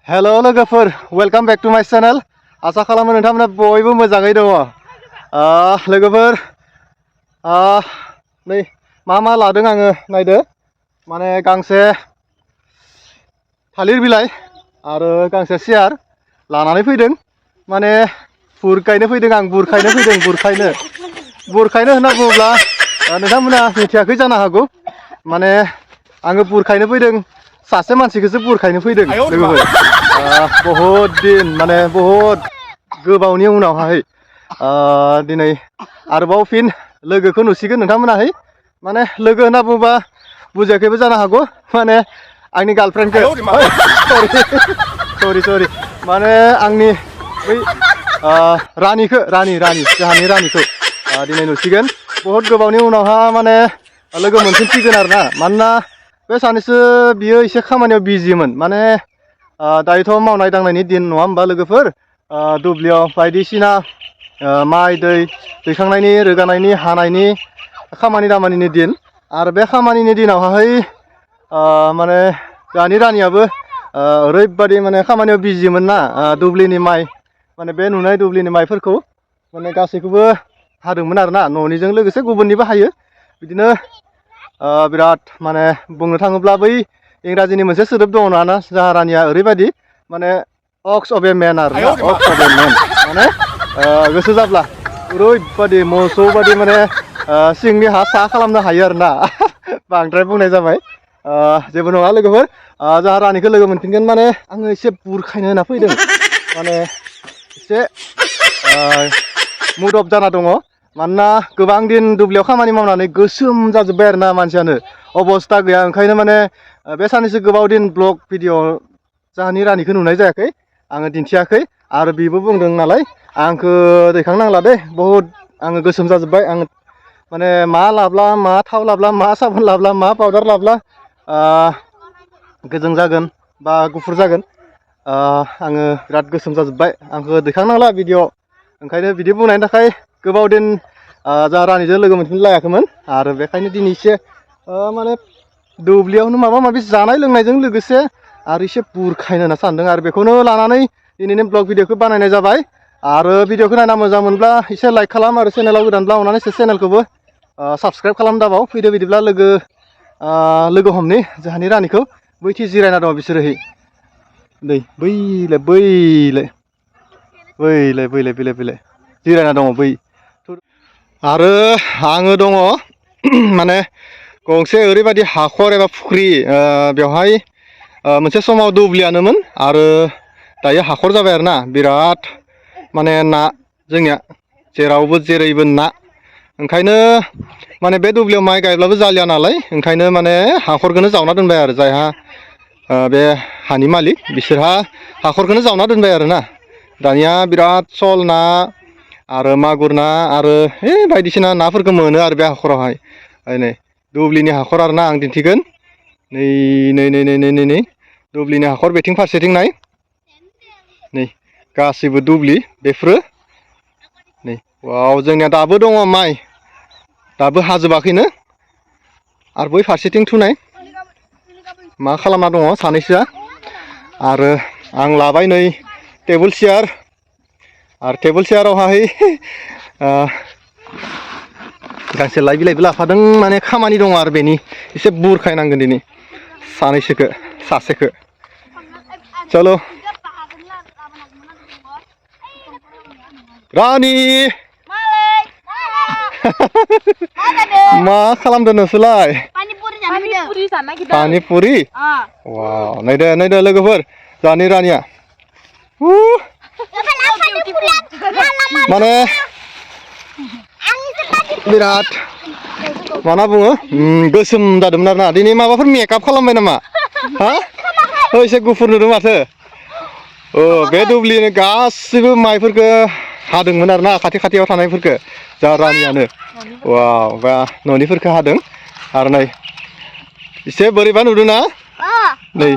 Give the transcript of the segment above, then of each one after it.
hello लोगोफोर welcome back to माय channel आसा खालामो नोंथांमोना बयबो मोजाङै दङ लोगोफोर नै मा लादों आङो नायदो माने गांसे थालिर बिलाइ आरो गांसे सियार लानानै फैदों माने बुरखायनो फैदों आं बुरखायनो होनना बुङोब्ला नोंथांमोना मिथियाखै जानो हागौ माने आङो बुरखायनो फैदों सासे मानसिखौसो बुरखायनो फैदों लोगोफोर बहुत दिन माने बहुत गोबावनि उनावहाय दिनै आरोबाव फिन लोगोखौ नुसिगोन नोंथांमोनाहाय माने लोगो होनना बुङोबा बुजियाखैबो जानो हागौ माने आंनि गार्लफ्रेन्डखौ सरि माने आंनि बै रानि जोंहानि रानिखौ दिनै नुसिगोन बहुत गोबावनि उनावहा माने लोगो मोनफिनसिगोन आरोना मानोना बे सानैसो बियो एसे खामानियाव बिजिमोन माने दायोथ' मावनाय दांनायनि दिन नङा होमबा लोगोफोर दुब्लियाव बायदिसिना माइ दैखांनायनि रोगानायनि हानायनि खामानि दामानिनि दिन आरो बे खामानिनि दिनावहाय माने दानि रानियाबो ओरैबादि माने खामानियाव बिजिमोन ना दुब्लिनि माइ माने बे नुनाय दुब्लिनि माइफोरखौ माने गासैखौबो हादोंमोन आरोना न'निजों लोगोसे गुबुननिबो हायो बिदिनो बिराद माने बुंनो थाङोब्ला बै इंराजिनि मोनसे सोदोब दङ ना जोंहा रानिया ओरैबायदि माने अक्स अफ ए मेन आरो ना अक्स अफ ए मेन माने गोसो जाब्ला ओरैबादि मोसौ बादि माने सिंनि हा सा खालामनो हायो आरोना बांद्राय बुंनाय जाबाय जेबो नङा लोगोफोर जोंहा रानिखौ लोगो मोनफिनगोन माने आङो एसे बुरखायनो होना फैदों माने एसे मुड अफ जाना दङ मानोना गोबां दिन दुब्लियाव खामानि मावनानै गोसोम जाजोब्बाय आरोना मानसियानो अबस्था गैया ओंखायनो माने बे साननैसो गोबाव दिन ब्लग भिडिअ जोंहानि रानिखौ नुनाय जायाखै आङो दिन्थियाखै आरो बिबो बुंदों नालाय आंखौ दैखांनांला दे बहुद आङो गोसोम जाजोब्बाय आं माने मा लाब्ला मा थाव लाब्ला मा साबोन लाब्ला मा पाउदार लाब्ला गोजों जागोन बा गुफुर जागोन आङो बिराद गोसोम जाजोब्बाय आंखौ दैखांनांला भिडिअ ओंखायनो बिदि बुंनायनि थाखाय गोबाव दिन जोंहा रानिजों लोगो मोनफिनलायाखैमोन आरो बेखायनो दिनै एसे माने दुब्लियावनो माबा माबि जानाय लोंनायजों लोगोसे आरो एसे बुरखायनो होनना सानदों आरो बेखौनो लानानै दिनैनि ब्लग भिडिअखौ बानायनाय जाबाय आरो भिडिअखौ नायना मोजां मोनब्ला एसे लाइक खालाम आरो चेनेलाव गोदानब्ला अननानै एसे चेनेलखौबो साबस्क्राइब खालाम दाबाव फैदो बिदिब्ला लोगो हमनि जोंहानि रानिखौ बैथि जिरायना दङ बिसोरोहै नै बैलाय जिरायना दङ बै आरो आङो दङ माने गंसे ओरैबायदि हाखर एबा फुख्रि बेवहाय मोनसे समाव दुब्लियानोमोन आरो दायो हाखर जाबाय आरोना बिराद माने ना जोंनिया जेरावबो जेरैबो ना ओंखायनो माने बे दुब्लियाव माइ गायब्लाबो जालिया नालाय ओंखायनो माने हाखरखौनो जावना दोनबाय आरो जायहा बे हानि मालिक बिसोरहा हाखरखौनो जावना दोनबाय आरोना दानिया बिराद सल ना आरो मागुर ना आरो बायदिसिना नाफोरखौ मोनो आरो बे हाखरावहाय नै दुब्लिनि हाखर आरोना आं दिन्थिगोन नै दुब्लिनि हाखर बेथिं फारसेथिं नाय नै गासैबो दुब्लि बेफोरो नै वाव जोंनिया दाबो दङ माइ दाबो हाजोबाखैनो आरो बै फारसेथिं थुनाय मा खालामना दङ सानैसोआ आरो आं लाबाय नै टेबोल चेयार आरो टेबोल चेयारावहाय गांसे लाइ बिलाइबो लाफादों माने खामानि दङ आरो बेनि एसे बुरखायनांगोन दिनै सासेखौ चलो रानि मा खालामदों नोंसोरलाय पानि पुरि वाव नायदो लोगोफोर जोंहानि रानिया माने बिराद माना बुङो गोसोम जादोंमोन आरोना दिनै माबाफोर मेकआप खालामबाय नामा हा एसे गुफुर नुदों माथो बे दुब्लिनि गासिबो माइफोरखौ हादोंमोन आरोना खाथियाव थानायफोरखौ जा रानियानो वाव बा न'निफोरखौ हादों आरो नै एसे बोरैबा नुदों ना नै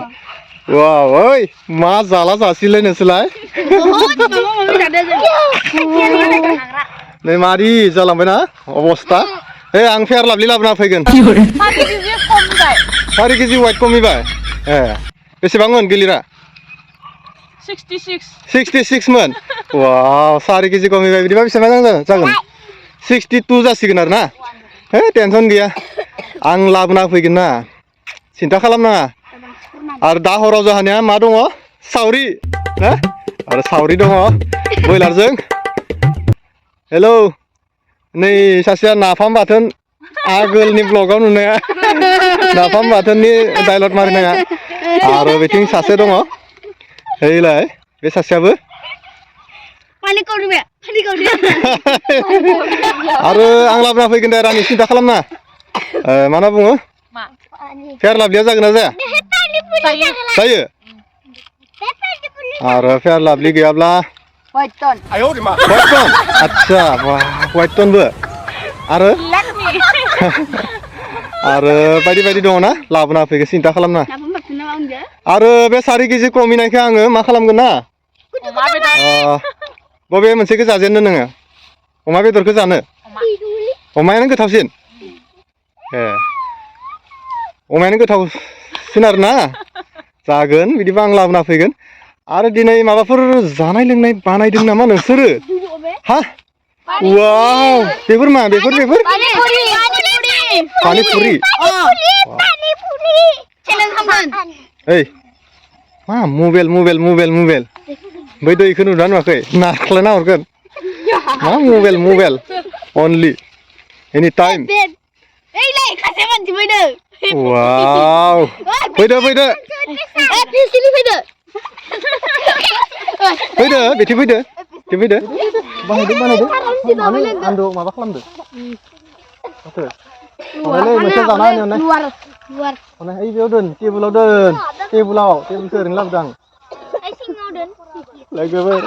वाव ओइ मा जाला जासिलै नोंसोरलाय नै मारि जालांबायना अबस्था आं फेयार लाभलि लाबोना फैगोन 5 केजि वाइट खमिबाय बेसेबांमोन गिलिरा 66 मोन वाव 4 केजि खमिबाय बिदिबा बेसेबां जागोन 62 जासिगोन आरो ना हे टेनसन गैया आं लाबोना फैगोन ना सिन्था खालामनाङा आरो दा हराव जोंहानिया मा दङ सावरि ना आरो सावरि दङ बयलारजों हेलौ नै सासेया नाफाम बाथोन आगोलनि ब्लगाव नुनाया नाफाम बाथोननि डायलग मारिनाया आरो बेथिं सासे दङ हैलाय बे सासेयाबो पानि कौड़ी आरो आं लाबोना फैगोन दे रानि सिन्था खालामनाङा मा होनना बुङो फेर लाबलिया जागोन ना जाया जायो आरो फेर लाबलि गैयाब्ला White ton आच्छा वाइट टनबो आरो आरो बायदि बायदि दङ ना लाबोना फैगोन सिन्था खालामनाङा आरो बे 4 केजि खमिनायखौ आङो मा खालामगोन ना बबे मोनसेखौ जाजेननो नोङो अमा बेदरखौ जानो अमायानो गोथावसिन ए अमायानो गोथावसिन आरो ना जागोन बिदिबा आं लाबोना फैगोन आरो दिनै माबाफोर जानाय लोंनाय बानायदों नामा नोंसोरो हा वाव बेफोर मा बेफोर पानि पुरि ओइ मा मबाइल बै दैखौ नुदोंना नुवाखै नाख्लायना हरगोन मा मबाइल अनलि एनि टाइम वाव फैदो बेथि फैदो बानायदो आन्दो माबा खालामदो माथो मोनसे जाना होनो ओइ बेयाव दोन टेबुलाव टेबुलखौ ओरैनो लाबोदों आं लोगोफोर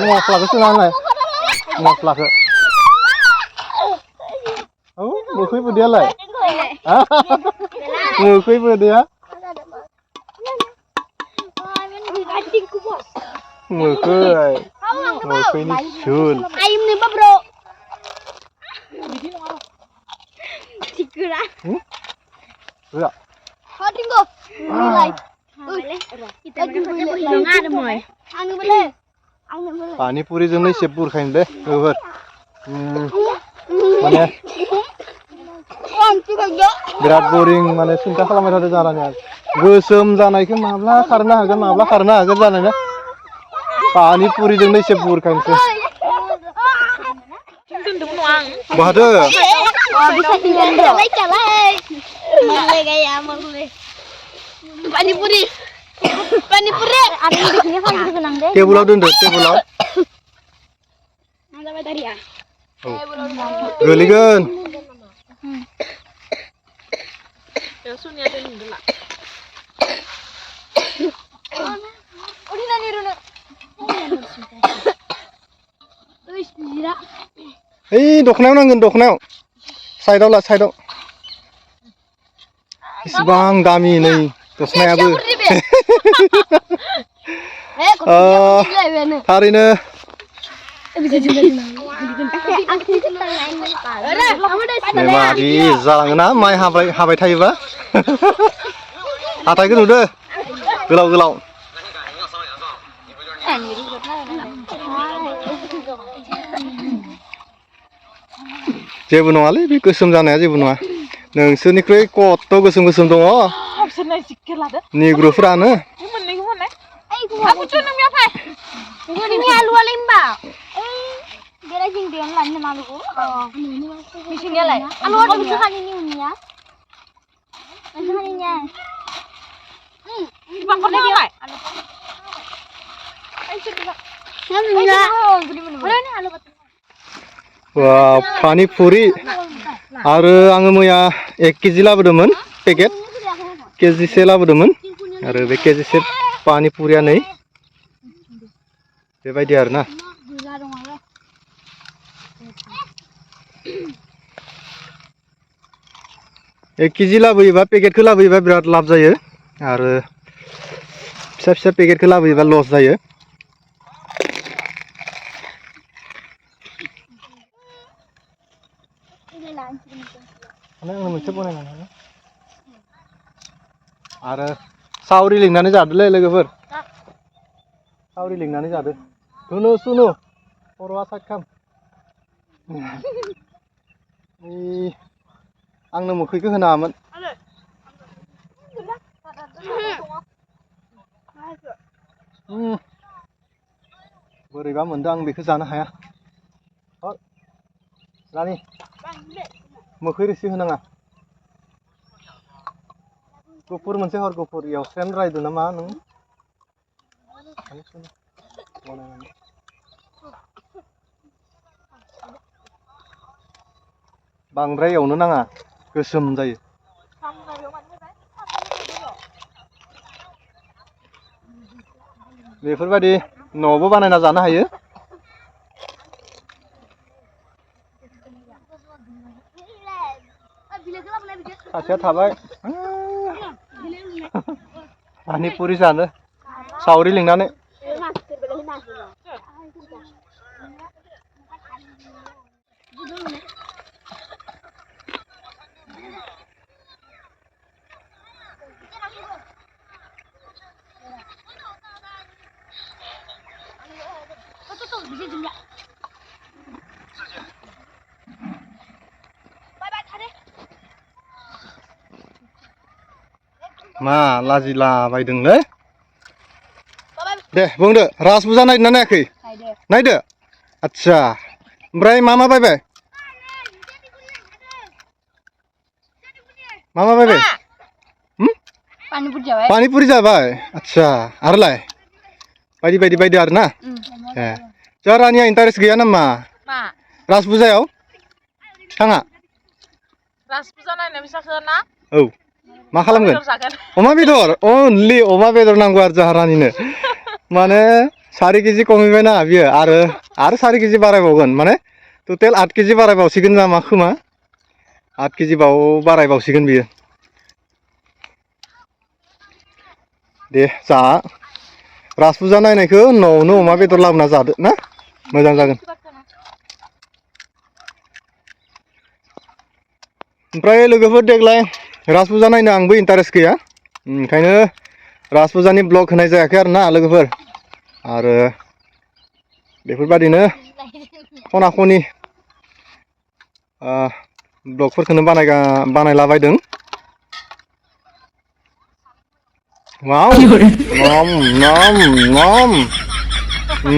मस्लाखौ सोना होनाय मस्लाखौ औ मोखै बोदियालाय मोखै बोदिया मोखैनि झुल पानि पुरिजोंनो एसे बुरखायनो दे लोगोफोर माने बिराद बरिं माने सिन्था खालामबाय थादों जानानै गोसोम जानायखौ माब्ला खारनो हागोन जानानै पानि पुरिजोंनो एसे बुरखायनोसै बहाथो टेबुलाव दोनदो टेबुलाव गोलैगोन ओइ दखनायाव नांगोन दखनायाव साइडआव ला साइडआव इसिबां दामि नै दखनायाबो थारैनो मादि जालाङोना माइ हाबाय थायोबा हाथायखौ नुदो गोलाव जेबो नङालै बे गोसोम जानाया जेबो नङा नोंसोरनिख्रुइ कत गोसोम दङ निग्रुफ्रानो वाव पानि पुरि आरो आङो मैया 1 केजि लाबोदोंमोन पेकेट केजिसे लाबोदोंमोन आरो बे केजिसे पानि पुरिया नै बेबायदि आरोना 1 केजि लाबोयोबा पेकेटखौ लाबोयोबा बिराद लाब जायो आरो फिसा पेकेटखौ लाबोयोबा लस जायो मोनसे बनायनानै आरो सावरि लिंनानै जादोलै लोगोफोर सावरि लिंनानै जादो धुनु सुनु खर'आ साइड खाम आंनो मोखैखौ होनाङामोन बोरैबा मोनदों आं बेखौ जानो हाया रानि मोखै रोसि होनाङा गुफुर मोनसे हर गुफुर एवस्रेम रायदो ना मा नों बांद्राय एवनो नाङा गोसोम जायो बेफोरबायदि न'आवबो बानायना जानो हायो सासेया थाबाय पानि पुरि जानो सावरि लिंनानै मा लाजिला बायदोंलै दे बुंदो राज फुजा नायदोंना नायाखै नायदो आच्छा ओमफ्राय मा बायबाय मा बायबाय पानि पुरि जाबाय आच्छा आरोलाय बायदि बायदि बायदो आरो ना ए जोंहा रानिया इन्टारेस्ट गैया नामा राज फुजायाव थाङा राज फुजा नायनो फैसाखौ ना औ मा खालामगोन अमा बेदर अनलि अमा बेदर नांगौ आरो जोंहा रानिनो माने 4 केजि खमायबायना बियो आरो 4 केजि बारायबावगोन माने टटेल 8 केजि बारायबावसिगोन नामा खोमा 8 केजि बारायबावसिगोन बियो दे जा राज फुजा नायनायखौ न'आवनो अमा बेदर लाबोना जादो ना मोजां जागोन ओमफ्राय लोगोफोर देग्लाय राज फुजा नायनो आंबो इन्टारेस्ट गैया ओंखायनो राज फुजानि ब्लग होनाय जायाखै आरो ना लोगोफोर आरो बेफोरबायदिनो खना खनि ब्लगफोरखौनो बानायलाबायदों वाव नाम नाम नाम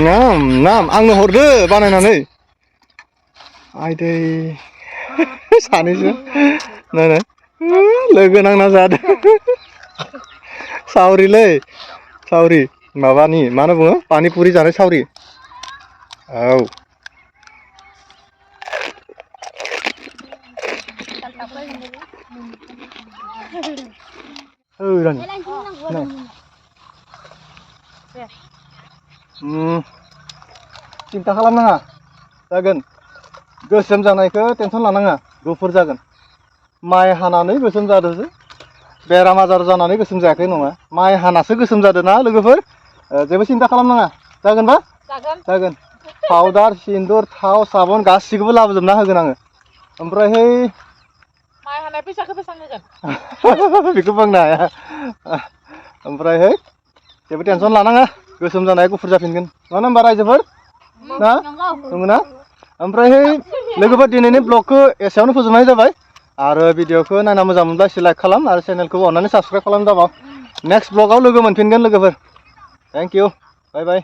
नाम नाम आंनो हरदो बानायनानै आयदै सानैसो नायनाय लोगो नांना जादो सावरिलै सावरि माबानि मा होनना बुङो पानि पुरि जानाय सावरि औ रानि सिन्था खालामनाङा जागोन गोसोम जानायखौ टेनसन लानाङा गुफुर जागोन माइ हानानै गोसोम जादोंसो बेराम आजार जानानै गोसोम जायाखै नङा माइ हानासो गोसोम जादों ना लोगोफोर जेबो सिन्था खालामनाङा जागोनबा जागोन पाउडार सिन्दुर थाव साबोन गासिखौबो लाबोजोबना होगोन आङो ओमफ्रायहाय माइ हानाय फैसाखौ बेसेबां होगोन बेखौ बुंनो हाया ओमफ्रायहाय जेबो टेनसन लानाङा गोसोम जानाया गुफुर जाफिनगोन मानो होनबा रायजोफोर ना नंगौना ओमफ्रायहाय लोगोफोर दिनैनि ब्लगखौ एसेयावनो फोजोबनाय जाबाय आरो भिडिअखौ नायना मोजां मोनब्ला एसे लाइक खालाम आरो चेनेलखौ अननानै साबस्क्राइब खालाम जाबाव नेक्स्ट ब्लगाव लोगो मोनफिनगोन लोगोफोर थेंक इउ बाय बाय